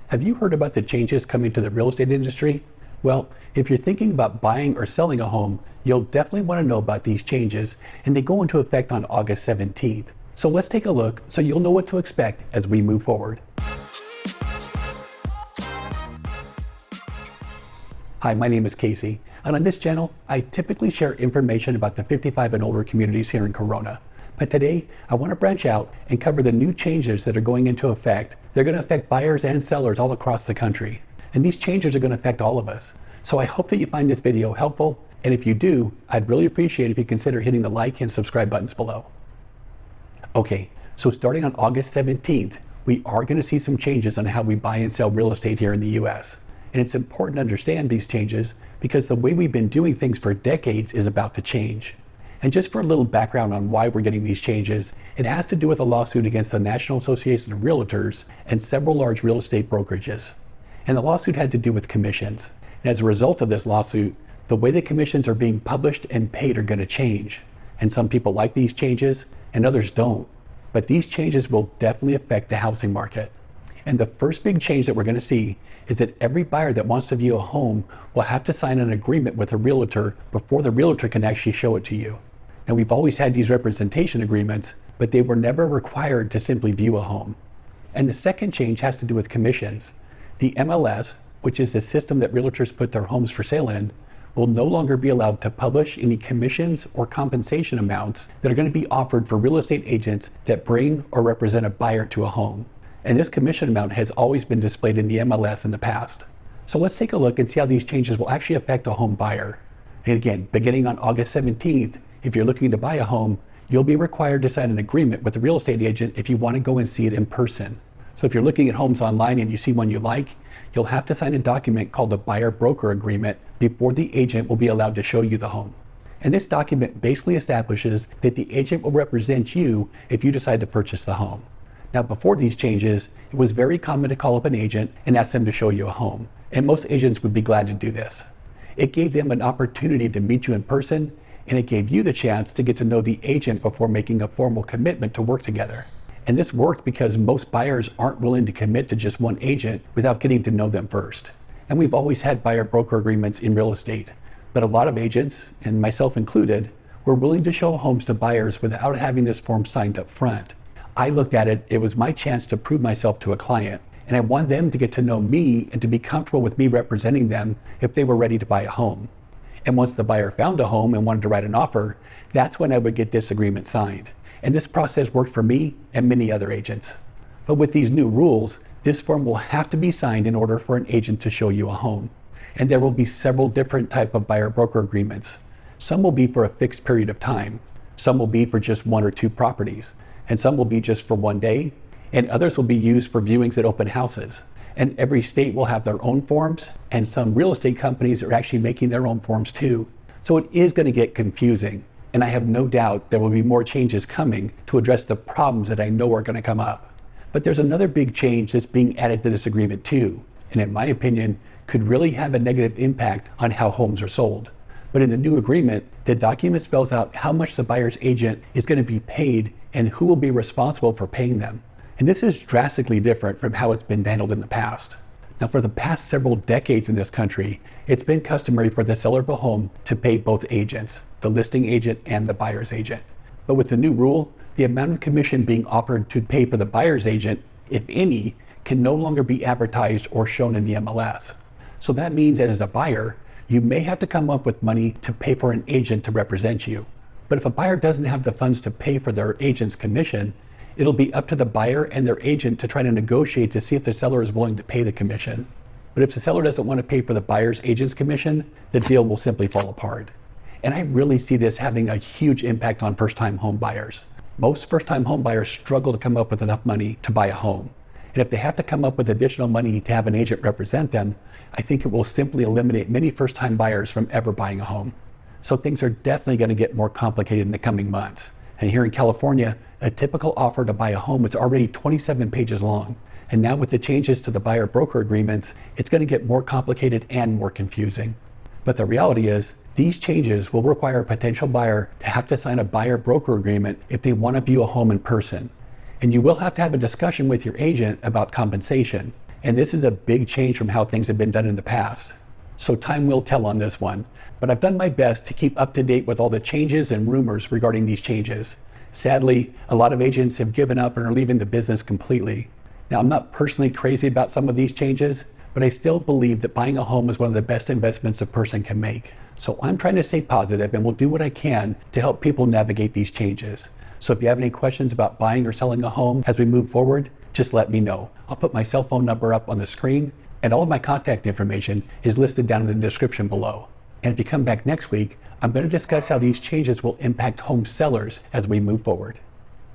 Have you heard about the changes coming to the real estate industry? Well, if you're thinking about buying or selling a home, you'll definitely want to know about these changes, and they go into effect on August 17th. So let's take a look so you'll know what to expect as we move forward. Hi, my name is Casey, and on this channel, I typically share information about the 55 and older communities here in Corona. But today, I want to branch out and cover the new changes that are going into effect. They're going to affect buyers and sellers all across the country. And these changes are going to affect all of us. So I hope that you find this video helpful. And if you do, I'd really appreciate if you consider hitting the like and subscribe buttons below. Okay, so starting on August 17th, we are going to see some changes on how we buy and sell real estate here in the US. And it's important to understand these changes because the way we've been doing things for decades is about to change. And just for a little background on why we're getting these changes, it has to do with a lawsuit against the National Association of Realtors and several large real estate brokerages. And the lawsuit had to do with commissions. And as a result of this lawsuit, the way the commissions are being published and paid are going to change. And some people like these changes and others don't. But these changes will definitely affect the housing market. And the first big change that we're going to see is that every buyer that wants to view a home will have to sign an agreement with a realtor before the realtor can actually show it to you. Now, we've always had these representation agreements, but they were never required to simply view a home. And the second change has to do with commissions. The MLS, which is the system that realtors put their homes for sale in, will no longer be allowed to publish any commissions or compensation amounts that are going to be offered for real estate agents that bring or represent a buyer to a home. And this commission amount has always been displayed in the MLS in the past. So let's take a look and see how these changes will actually affect a home buyer. And again, beginning on August 17th, if you're looking to buy a home, you'll be required to sign an agreement with a real estate agent if you want to go and see it in person. So if you're looking at homes online and you see one you like, you'll have to sign a document called a buyer-broker agreement before the agent will be allowed to show you the home. And this document basically establishes that the agent will represent you if you decide to purchase the home. Now, before these changes, it was very common to call up an agent and ask them to show you a home. And most agents would be glad to do this. It gave them an opportunity to meet you in person, and it gave you the chance to get to know the agent before making a formal commitment to work together. And this worked because most buyers aren't willing to commit to just one agent without getting to know them first. And we've always had buyer-broker agreements in real estate, but a lot of agents, and myself included, were willing to show homes to buyers without having this form signed up front. I looked at it, it was my chance to prove myself to a client, and I wanted them to get to know me and to be comfortable with me representing them if they were ready to buy a home. And once the buyer found a home and wanted to write an offer, that's when I would get this agreement signed. And this process worked for me and many other agents. But with these new rules, this form will have to be signed in order for an agent to show you a home. And there will be several different types of buyer-broker agreements. Some will be for a fixed period of time. Some will be for just one or two properties. And some will be just for one day. And others will be used for viewings at open houses. And every state will have their own forms, and some real estate companies are actually making their own forms too. So it is going to get confusing, and I have no doubt there will be more changes coming to address the problems that I know are going to come up. But there's another big change that's being added to this agreement too, and in my opinion, could really have a negative impact on how homes are sold. But in the new agreement, the document spells out how much the buyer's agent is going to be paid and who will be responsible for paying them. And this is drastically different from how it's been handled in the past. Now, for the past several decades in this country, it's been customary for the seller of a home to pay both agents, the listing agent and the buyer's agent. But with the new rule, the amount of commission being offered to pay for the buyer's agent, if any, can no longer be advertised or shown in the MLS. So that means that as a buyer, you may have to come up with money to pay for an agent to represent you. But if a buyer doesn't have the funds to pay for their agent's commission, it'll be up to the buyer and their agent to try to negotiate to see if the seller is willing to pay the commission. But if the seller doesn't want to pay for the buyer's agent's commission, the deal will simply fall apart. And I really see this having a huge impact on first-time home buyers. Most first-time home buyers struggle to come up with enough money to buy a home. And if they have to come up with additional money to have an agent represent them, I think it will simply eliminate many first-time buyers from ever buying a home. So things are definitely going to get more complicated in the coming months. And here in California, a typical offer to buy a home is already 27 pages long. And now with the changes to the buyer-broker agreements, it's going to get more complicated and more confusing. But the reality is, these changes will require a potential buyer to have to sign a buyer-broker agreement if they want to view a home in person. And you will have to have a discussion with your agent about compensation. And this is a big change from how things have been done in the past. So time will tell on this one, but I've done my best to keep up to date with all the changes and rumors regarding these changes. Sadly, a lot of agents have given up and are leaving the business completely. Now, I'm not personally crazy about some of these changes, but I still believe that buying a home is one of the best investments a person can make. So I'm trying to stay positive and will do what I can to help people navigate these changes. So if you have any questions about buying or selling a home as we move forward, just let me know. I'll put my cell phone number up on the screen, and all of my contact information is listed down in the description below. And if you come back next week, I'm going to discuss how these changes will impact home sellers as we move forward.